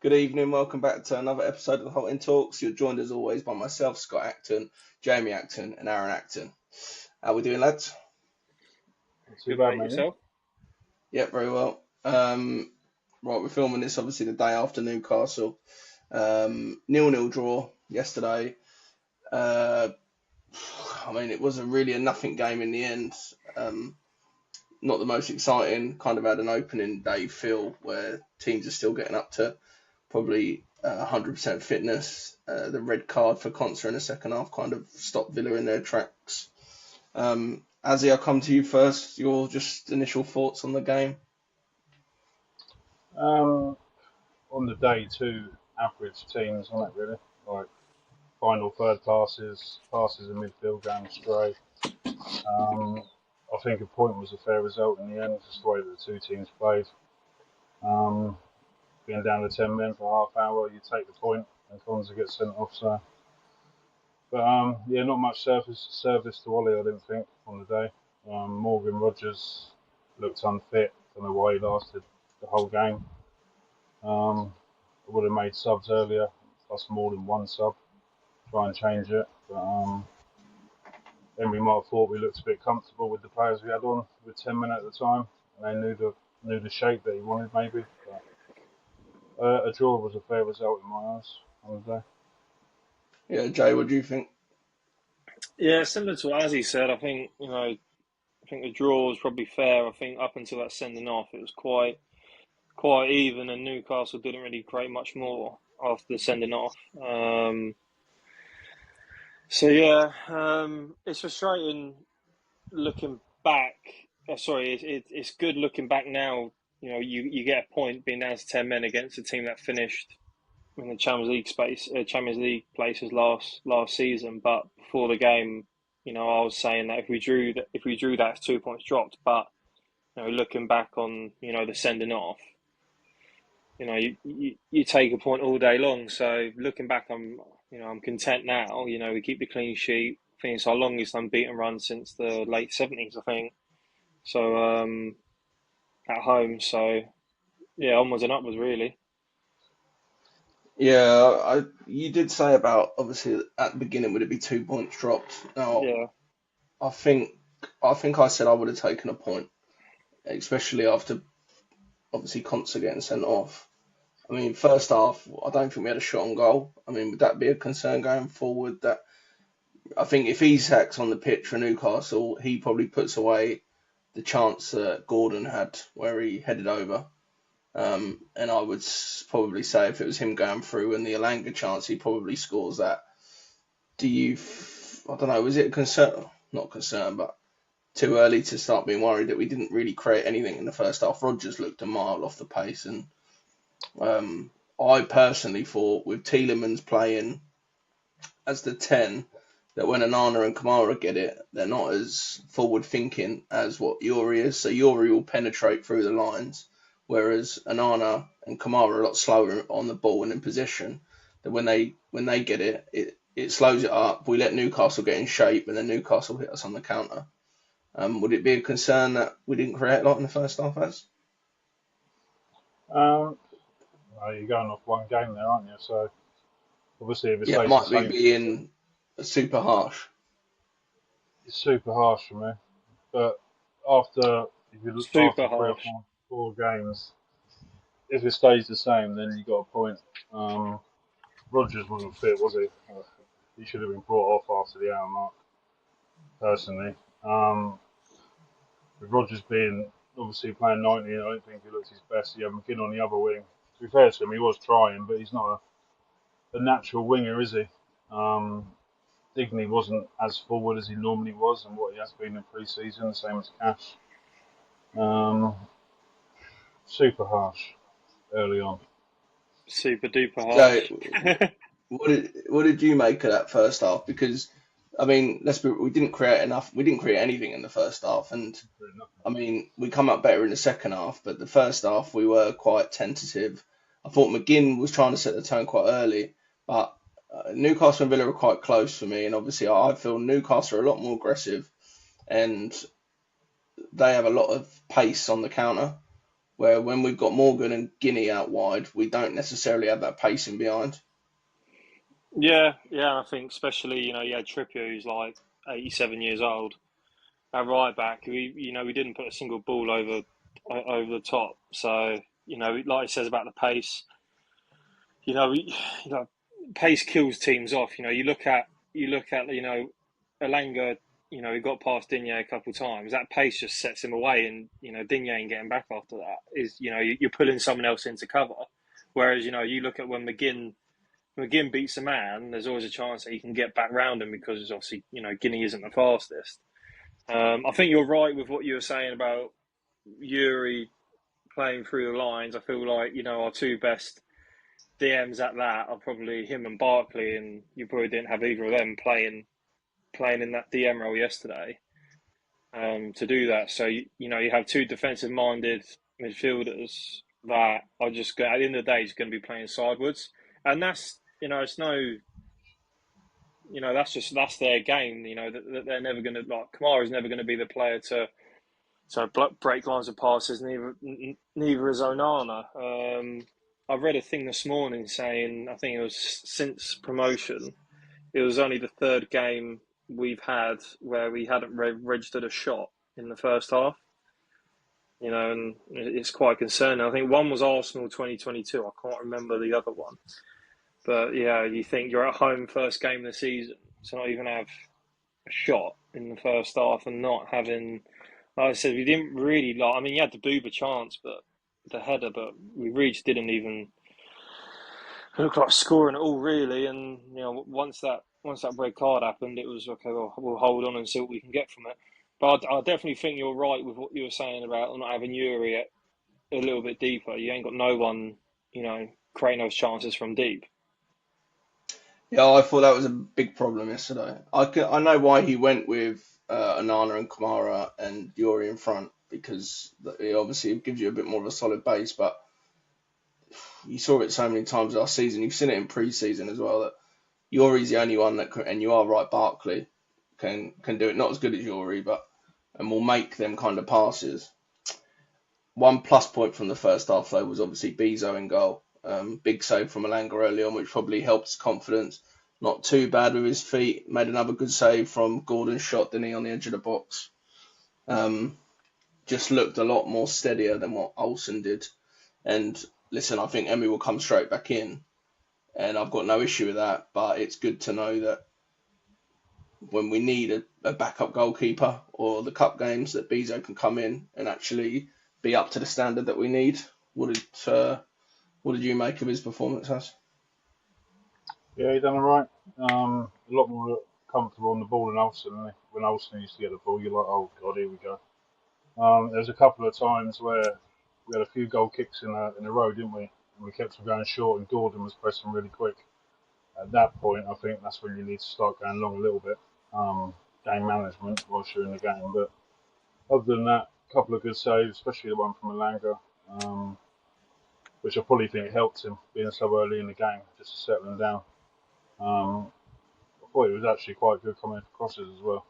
Good evening, welcome back to another episode of the Holton Talks. You're joined as always by myself, Scott Acton, Jamie Acton, and Aaron Acton. How we doing, lads? Not too Good bad, mate mate. yourself. Yep, very well. Right, we're filming this obviously the day after Newcastle. 0-0 draw yesterday. Uh, it was really a nothing game in the end. Not the most exciting. Kind of had an opening day feel where teams are still getting up to probably 100% fitness. The red card for Conser in the second half kind of stopped Villa in their tracks. Azzy, I'll come to you first. Your just initial thoughts on the game. Um, on the day, two average teams on it, really. Like final third passes in midfield going astray. Um, I think a point was a fair result in the end, just the way that the two teams played. Um, being down to 10 men for half hour, you take the point and Conza gets sent off. So, but yeah, not much service to Ollie, I didn't think, on the day. Morgan Rogers looked unfit. Don't know why he lasted the whole game. I would have made subs earlier, plus more than one sub, try and change it. But then we might have thought we looked a bit comfortable with the players we had on with 10 men at the time, and they knew the shape that he wanted maybe. But a draw was a fair result in my eyes on the day. Yeah, Jay, what do you think? Yeah, similar to what Azzy said. I think the draw was probably fair. I think up until that sending off, it was quite even, and Newcastle didn't really create much more after the sending off. It's frustrating looking back. It's good looking back now. You get a point being down to 10 men against a team that finished in the Champions League places last season. But before the game, I was saying that if we drew that, 2 points dropped. But looking back on the sending off, you take a point all day long. So looking back, I'm content now. We keep the clean sheet. I think it's our longest unbeaten run since the late '70s. I think so. At home, so yeah, onwards and upwards, really. Yeah, you did say about obviously at the beginning would it be 2 points dropped? Now, Yeah, I think I think I said I would have taken a point, especially after obviously Conser getting sent off. First half, I don't think we had a shot on goal. Would that be a concern going forward? That I think if Isak's on the pitch for Newcastle, he probably puts away the chance that Gordon had where he headed over. And I would probably say if it was him going through and the Alanga chance, he probably scores that. I don't know, was it a concern? Not concern, but too early to start being worried that we didn't really create anything in the first half. Rodgers looked a mile off the pace, and I personally thought with Tielemans playing as the 10, that when Anana and Kamara get it, they're not as forward thinking as what Yuri is. So Yuri will penetrate through the lines, whereas Anana and Kamara are a lot slower on the ball and in position. That when they get it, it slows it up. We let Newcastle get in shape, and then Newcastle hit us on the counter. Would it be a concern that we didn't create a lot in the first half, as? Um, you're going off one game there, aren't you? So obviously, if it Yeah, stays the might be same, being super harsh. it's super harsh for me. But after after super three or harsh. four games, if it stays the same, then you got a point. Rogers wasn't fit, was he? He should have been brought off after the hour mark, personally. With Rogers being obviously playing 90, I don't think he looked his best. He had McGinn on the other wing. To be fair to him, he was trying, but he's not a natural winger, is he? Digney wasn't as forward as he normally was and what he has been in pre-season, the same as Cash. Um, super harsh early on. Super duper So, harsh. what did you make of that first half? Because we didn't create enough. We didn't create anything in the first half, and we come up better in the second half. But the first half, we were quite tentative. I thought McGinn was trying to set the tone quite early, but Newcastle and Villa were quite close for me. And obviously, I feel Newcastle are a lot more aggressive, and they have a lot of pace on the counter. where when we've got Morgan and Guinea out wide, we don't necessarily have that pacing behind. Yeah, yeah. I think especially you had Trippier who's like 87 years old. At right back, we didn't put a single ball over the top. So like it says about the pace, you know, we, you know, pace kills teams off. You look at Elanga. He got past Digne a couple of times. That pace just sets him away, and Digne ain't getting back after that. You're pulling someone else into cover. Whereas you look at when McGinn beats a man, there's always a chance that he can get back round him because obviously Guinea isn't the fastest. I think you're right with what you were saying about Yuri playing through the lines. I feel like our two best DMs at that are probably him and Barkley, and you probably didn't have either of them playing in that DM role yesterday to do that. So you have two defensive minded midfielders that are just going, at the end of the day, is going to be playing sideways, and that's it's no. That's their game. That they're never going to like. Kamara's never going to be the player to break lines of passes. Neither is Onana. I read a thing this morning saying I think it was since promotion, it was only the third game we've had where we hadn't registered a shot in the first half. And it's quite concerning. I think one was Arsenal 2022. I can't remember the other one. But yeah, you think you're at home first game of the season to not even have a shot in the first half and not having, like I said, we didn't really like. I mean, you had the Booba chance, but the header, but we really just didn't even look like scoring at all, really. And once that red card happened, it was okay. Well, we'll hold on and see what we can get from it. But I definitely think you're right with what you were saying about not having Yuri a little bit deeper. You ain't got no one, creating those chances from deep. Yeah, I thought that was a big problem yesterday. I know why he went with Anana and Kamara and Yuri in front because it obviously gives you a bit more of a solid base. But you saw it so many times last season. You've seen it in pre-season as well that Yuri's the only one that can, and you are right, Barkley can do it. Not as good as Yuri, but and will make them kind of passes. One plus point from the first half though was obviously Bezo in goal. Big save from Elanga early on, which probably helped his confidence. Not too bad with his feet. Made another good save from Gordon's shot, didn't he, on the edge of the box. Just looked a lot more steadier than what Olsen did. And listen, I think Emmy will come straight back in. And I've got no issue with that. But it's good to know that when we need a backup goalkeeper or the cup games, that Bezo can come in and actually be up to the standard that we need. What did you make of his performance, Has? Yeah, he done all right. A lot more comfortable on the ball than Olsen. When Olsen used to get the ball, you're like, oh god, here we go. There's a couple of times where we had a few goal kicks in a row, didn't we? And we kept on going short, and Gordon was pressing really quick. At that point, I think that's when you need to start going long a little bit. Game management whilst you're in the game. But other than that, a couple of good saves, especially the one from Elanga, which I probably think helped him being so early in the game, just to settle him down. I thought it was actually quite good coming for crosses as well,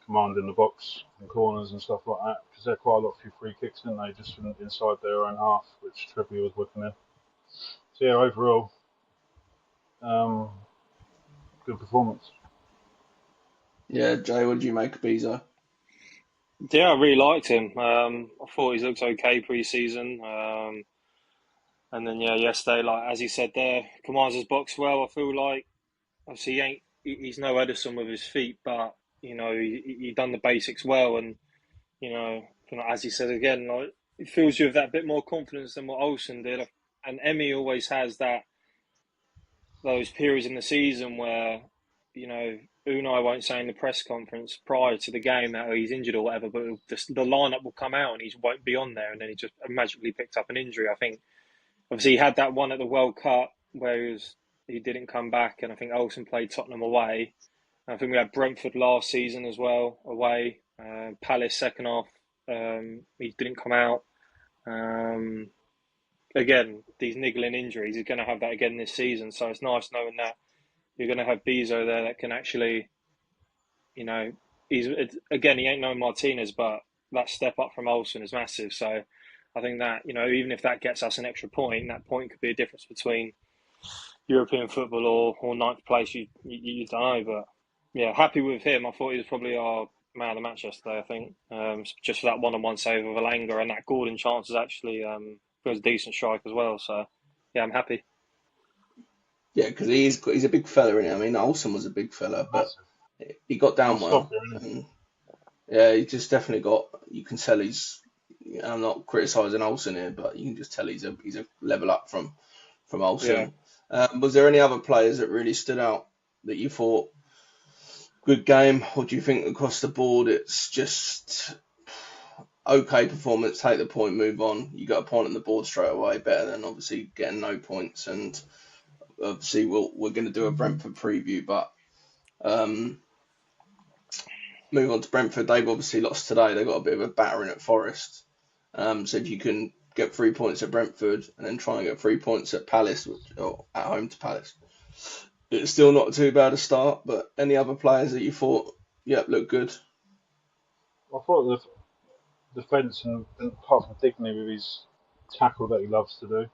commanding the box and corners and stuff like that. Because they had quite a lot of few free kicks, didn't they, just from inside their own half, which Trippier was whipping in. So yeah, overall, good performance. Yeah, Jay, what did you make of Bezo? Yeah, I really liked him. I thought he looked okay pre-season. And then yesterday, like as he said there, commands his box well. I feel like obviously he's no Edison with his feet, but he done the basics well, and as he said again, like it fills you with that bit more confidence than what Olsen did. And Emmy always has those periods in the season where Unai won't say in the press conference prior to the game that he's injured or whatever, but the lineup will come out and he won't be on there, and then he just magically picked up an injury. I think obviously he had that one at the World Cup where he didn't come back, and I think Olsen played Tottenham away. I think we had Brentford last season as well away. Palace second half, he didn't come out. Again, these niggling injuries, he's going to have that again this season. So it's nice knowing that you're going to have Bezo there that can actually, he ain't no Martinez, but that step up from Olsen is massive. So I think that, even if that gets us an extra point, that point could be a difference between European football or ninth place. You don't know, but yeah, happy with him. I thought he was probably our man of the match yesterday. I think just for that one-on-one save of Alanga, and that Gordon chance was actually was a decent strike as well. So yeah, I'm happy. Yeah, because he's a big fella, isn't he? I mean, Olsen was a big fella, but Massive. he got down Stop well. here, innit? And yeah, he just definitely got. You can tell he's. I'm not criticising Olsen here, but you can just tell he's a level up from Yeah, Olsen. Was there any other players that really stood out that you thought good game, or do you think across the board it's just okay performance, take the point, move on? You got a point on the board straight away, better than obviously getting no points. And obviously we're going to do a Brentford preview, but um, move on to Brentford. They've obviously lost today. They got a bit of a battering at Forest. So if you can get 3 points at Brentford and then try and get 3 points at Palace, or at home to Palace, it's still not too bad a start. But any other players that you thought, yep, look good? I thought the defence and apart from Digney with his tackle that he loves to do,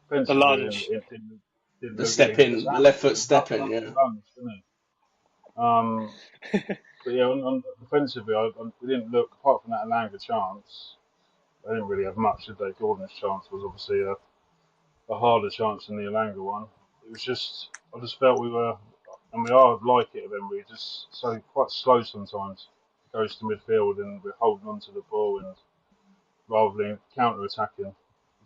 the defensively lunge. it didn't The look good. step He just in, the left foot absolutely step in, yeah. runs, didn't he? But yeah, on defensively, we didn't look, apart from that Alanga chance, they didn't really have much, did they? Gordon's chance was obviously a harder chance than the Alanga one. It was just, I just felt we were, and we are like it, then we're just so quite slow sometimes. It goes to midfield and we're holding on to the ball and rather than counter attacking a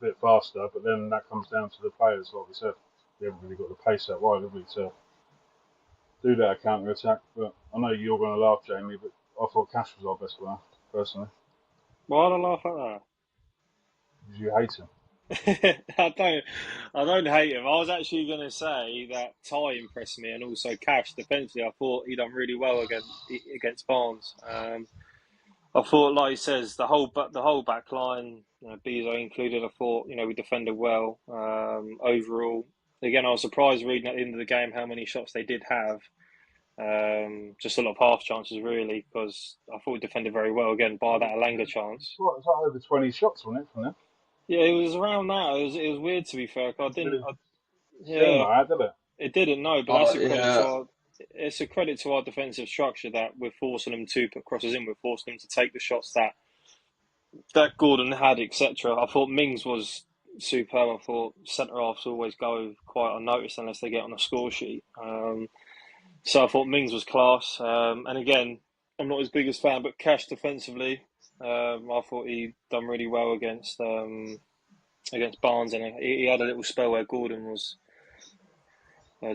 bit faster, but then that comes down to the players, like we said. We haven't really got the pace that wide, have we, to do that counter attack? But I know you're going to laugh, Jamie, but I thought Cash was our best player, personally. Why do I laugh at Because you hate him. that? I don't hate him. I was actually going to say that Ty impressed me, and also Cash defensively. I thought he done really well against Barnes. I thought, like he says, the whole back line, Bezo included. I thought, we defended well overall. Again, I was surprised reading at the end of the game how many shots they did have. Just a lot of half chances, really, because I thought we defended very well again, bar that Alanga chance. What, was that over 20 shots, wasn't it, from them? Yeah, it was around that. It was weird, to be fair. 'Cause I didn't. Really seem Yeah, like that, did it? it didn't. No, but Oh that's a credit to yeah, our. It's a credit to our defensive structure that we're forcing them to put crosses in. We're forcing them to take the shots that Gordon had, etc. I thought Mings was superb. I thought centre halves always go quite unnoticed unless they get on a score sheet. So I thought Mings was class. And again, I'm not his biggest fan, but Cash defensively, I thought he done really well against Barnes, and he had a little spell where Gordon was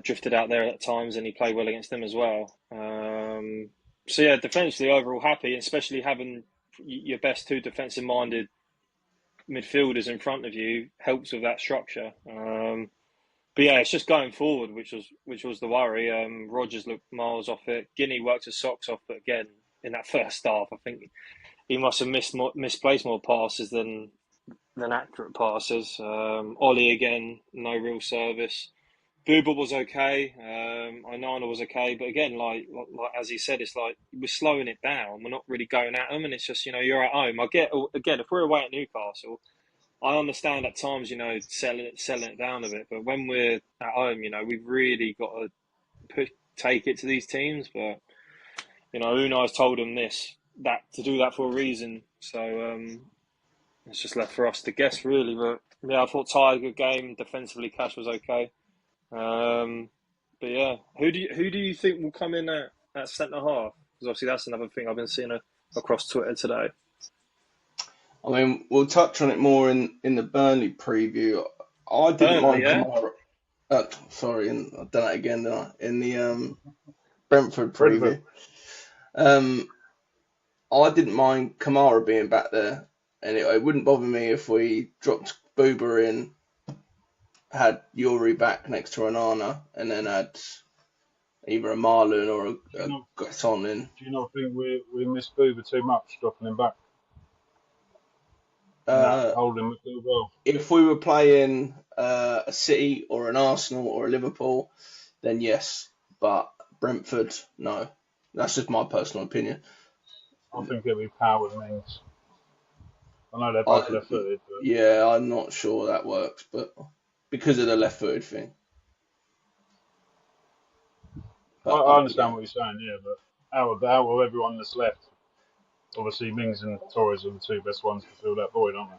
drifted out there at times, and he played well against them as well. So yeah, defensively overall happy, especially having your best two defensive-minded midfielders in front of you helps with that structure. But yeah, it's just going forward, which was the worry. Rogers looked miles off it. Guinea worked his socks off, but again, in that first half, I think he must have misplaced more passes than accurate passes. Ollie again, no real service. Booba was okay. Onana was okay, but again, like as he said, it's like we're slowing it down. We're not really going at them, and it's just you're at home. I get again if we're away at Newcastle, I understand at times selling it down a bit, but when we're at home, we've really got to take it to these teams. But Unai's told them that to do that for a reason. So it's just left for us to guess, really. But yeah, I thought Ty had a good game. Defensively, Cash was okay. But yeah, who do you think will come in at centre half? Because obviously that's another thing I've been seeing across Twitter today. I mean we'll touch on it more in the Burnley preview. I didn't Burnley, mind yeah. Kamara. Sorry, and I've done that again, didn't I? In the Brentford Brentford. preview. Um, I didn't mind Kamara being back there, and it wouldn't bother me if we dropped Boober in, had Yuri back next to Onana, and then had either a Marlon or Do you a not, Gasson in. do you not think we miss Boober too much, dropping him back in that Uh, holding midfield well? if we were playing a City or an Arsenal or a Liverpool, then yes, but Brentford, no. That's just my personal opinion. I think it'll be power with Mings. I know they're both I, left-footed, but yeah, I'm not sure that works, but because of the left-footed thing. But I understand yeah, what you're saying. Yeah, but out of everyone that's left, obviously Mings and Torres are the two best ones to fill that void, aren't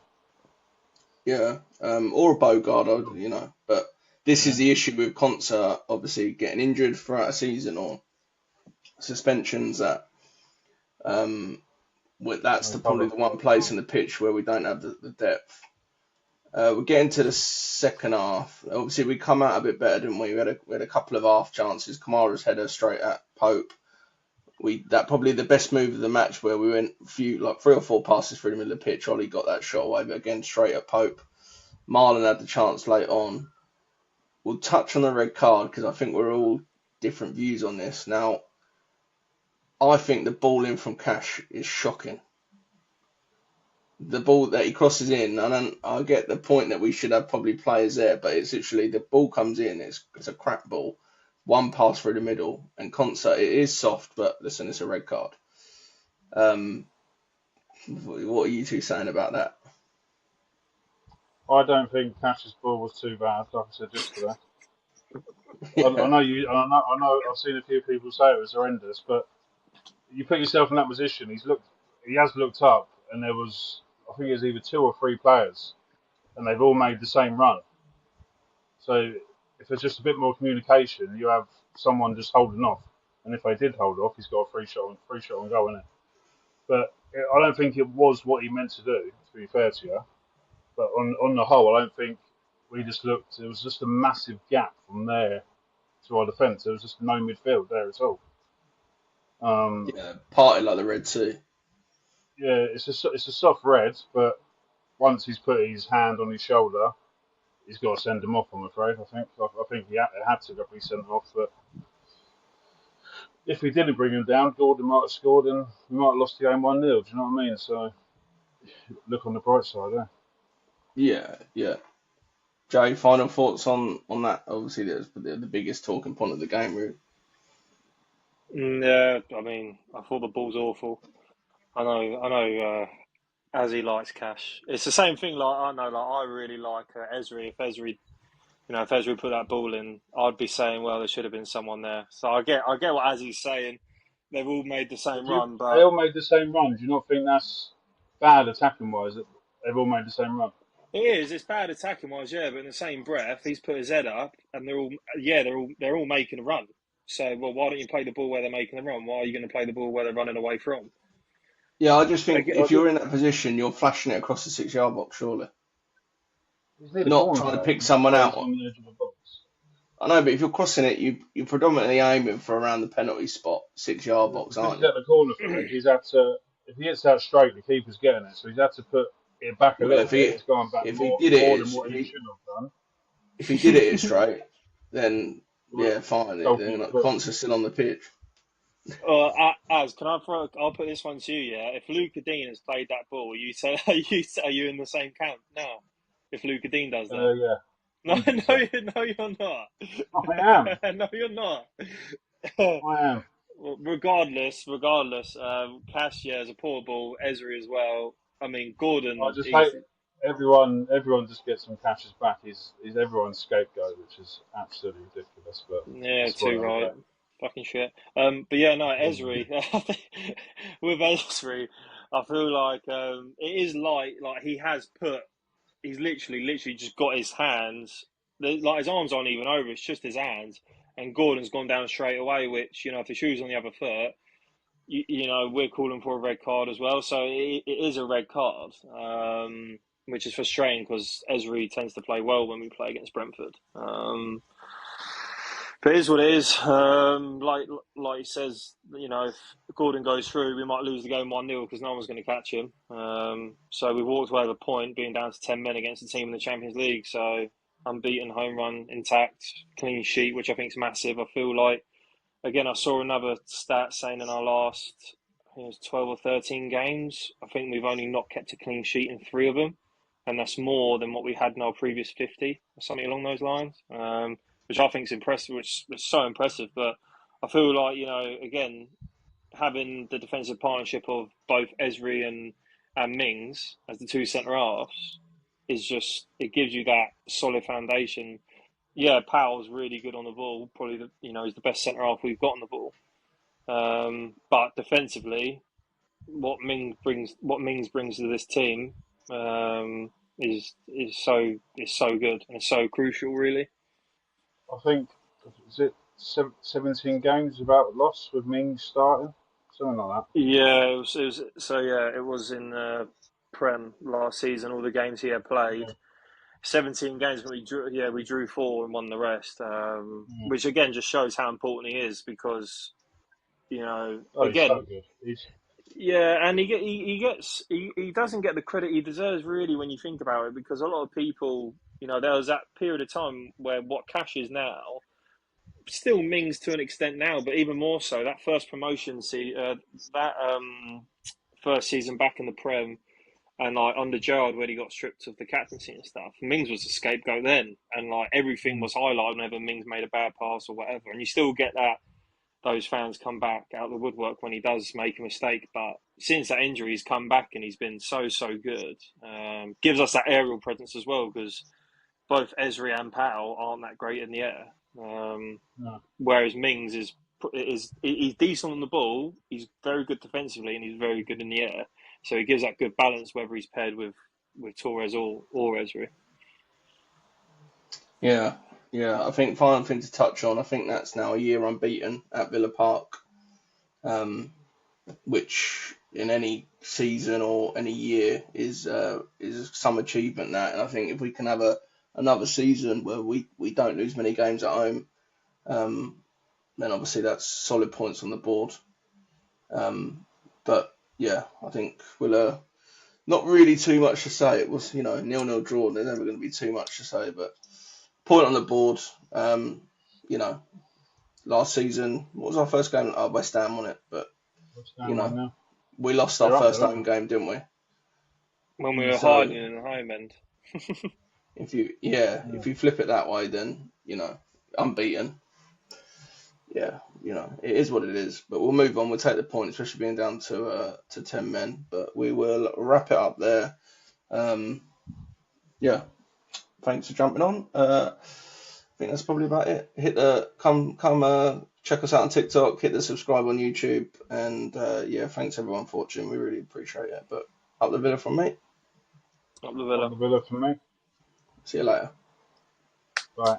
yeah, or a Bogard, they? But this is Yeah, the issue with Concert, obviously getting injured throughout a season or suspensions. Um, that's no probably cover the for one it. place in the pitch where we don't have the depth. We're getting to the second half. Obviously, we come out a bit better, didn't we? We had a couple of half chances. Kamara's header straight at Pope. That probably the best move of the match where we went like 3 or 4 passes through the middle of the pitch. Ollie got that shot away, but again straight at Pope. Marlon had the chance late on. We'll touch on the red card because I think we're all different views on this. Now, I think the ball in from Cash is shocking. The ball that he crosses in, and I get the point that we should have probably players there, but it's literally the ball comes in, it's a crap ball, one pass through the middle, and Concert, it is soft, but listen, it's a red card. What are you two saying about that? I don't think Cash's ball was too bad, like I said yesterday. I Yeah, know you. I know. I've seen a few people say it was horrendous, but you put yourself in that position. He has looked up, and there was, I think it was either 2 or 3 players, and they've all made the same run. So if there's just a bit more communication, you have someone just holding off, and if they did hold off, he's got a free shot on goal in it. But I don't think it was what he meant to do. To be fair to you, but on the whole, I don't think we just looked. It was just a massive gap from there to our defence. There was just no midfield there at all. Um, yeah, party like the Red Sea. yeah, it's a soft red, but once he's put his hand on his shoulder, he's got to send him off. I'm afraid. I think it had to be sent off. But if we didn't bring him down, Gordon might have scored, and we might have lost the game 1-0. Do you know what I mean? So look on the bright side there. Yeah, yeah. Jay, final thoughts on that? Obviously, that's the biggest talking point of the game, really. Yeah, I mean, I thought the ball's awful. I know. As he likes Cash, it's the same thing. Like I know, like I really like Esri. If Esri put that ball in, I'd be saying, well, there should have been someone there. So I get what Azzy's saying. They've all made the But same run, they but all made the same run. Do you not think that's bad attacking wise? That they've all made the same run. it is. It's bad attacking wise, yeah. But in the same breath, he's put his head up, and they're all making a run. So, well, why don't you play the ball where they're making a run? Why are you going to play the ball where they're running away from? Yeah, I just think Again, I if just, you're in that position, you're flashing it across the 6 yard box, surely. he's near the Not corner trying to flag. pick someone Well, he's out. on the edge of the box. I know, but if you're crossing it, you're predominantly aiming for around the penalty spot, 6 yard box, Because aren't he's you? at the corner flag, he's had to. If he hits that straight, the keeper's getting it, so he's had to put it back a Well, little bit. It's gone back if he more did more it, than what if he he should have done. if he did it straight, then Well, yeah, fine. Then goalkeeper like, couldn't. Concert's still on the pitch. Az, can I throw? I'll put this one to you. Yeah, if Luca Dean has played that ball, you say are you in the same camp now? If Luca Dean does that, Yeah, no, 100%. no, you're not. I am. No, you're not. I am. Regardless, Cash, yeah, is a poor ball. Ezri as well. I mean, I Gordon, just hate he's everyone. Everyone just gets some catches back. He's everyone's scapegoat, which is absolutely ridiculous. But yeah, that's for too another right. day. Fucking shit. But yeah, no, Mm. Ezri. With Ezri, I feel like it is like he has put. He's literally just got his hands. Like his arms aren't even over. It's just his hands. And Gordon's gone down straight away. Which if the shoe's on the other foot, we're calling for a red card as well. So it is a red card, which is frustrating because Ezri tends to play well when we play against Brentford. But it is what it is. Like he says, if Gordon goes through, we might lose the game 1-0 because no one's going to catch him. So we walked away with a point, being down to 10 men against a team in the Champions League. So unbeaten, home run intact, clean sheet, which I think is massive. I feel like, again, I saw another stat saying in our last, I think it was 12 or 13 games, I think we've only not kept a clean sheet in 3 of them. And that's more than what we had in our previous 50, or something along those lines. Which I think is impressive, which is so impressive. But I feel like, again, having the defensive partnership of both Esri and Mings as the two centre halves is just, it gives you that solid foundation. Yeah, Powell's really good on the ball. Probably he's the best centre half we've got on the ball. But defensively, what Mings brings to this team is so good and it's so crucial, really. I think, is it 17 games about loss with Mings starting? Something like that. Yeah, it was in Prem last season. All the games he had played, Yeah. 17 games. We drew 4 and won the rest. Mm. Which again just shows how important he is because Oh, he's so again, good. yeah, and he doesn't get the credit he deserves really when you think about it, because a lot of people, there was that period of time where what Cash is now, still Mings to an extent now, but even more so that first that first season back in the Prem, and like under Gerrard when he got stripped of the captaincy and stuff, Mings was the scapegoat then, and like everything Mm. was highlighted whenever Mings made a bad pass or whatever, and you still get those fans come back out of the woodwork when he does make a mistake. But since that injury, he's come back and he's been so good. Gives us that aerial presence as well, because both Ezri and Powell aren't that great in the air. No. Whereas Mings is he's decent on the ball, he's very good defensively, and he's very good in the air. So he gives that good balance whether he's paired with Torres or Ezri. Yeah, yeah. I think final thing to touch on. I think that's now a year unbeaten at Villa Park, which in any season or any year is some achievement. That, and I think if we can have another season where we don't lose many games at home, then obviously that's solid points on the board. But yeah, I think we'll not really too much to say. It was 0-0 draw. There's never going to be too much to say, but point on the board. Last season, what was our first game? West Ham won it, but we lost our first home game, didn't we? When we were So hiding in the home end. if you flip it that way, then unbeaten. Yeah, it is what it is. But we'll move on. We'll take the point, especially being down to 10 men. But we will wrap it up there. Yeah, thanks for jumping on. I think that's probably about it. Come check us out on TikTok. Hit the subscribe on YouTube, and thanks everyone for watching. We really appreciate it. But up the Villa from me. Up the Villa. Up the Villa from me. See you later. Bye.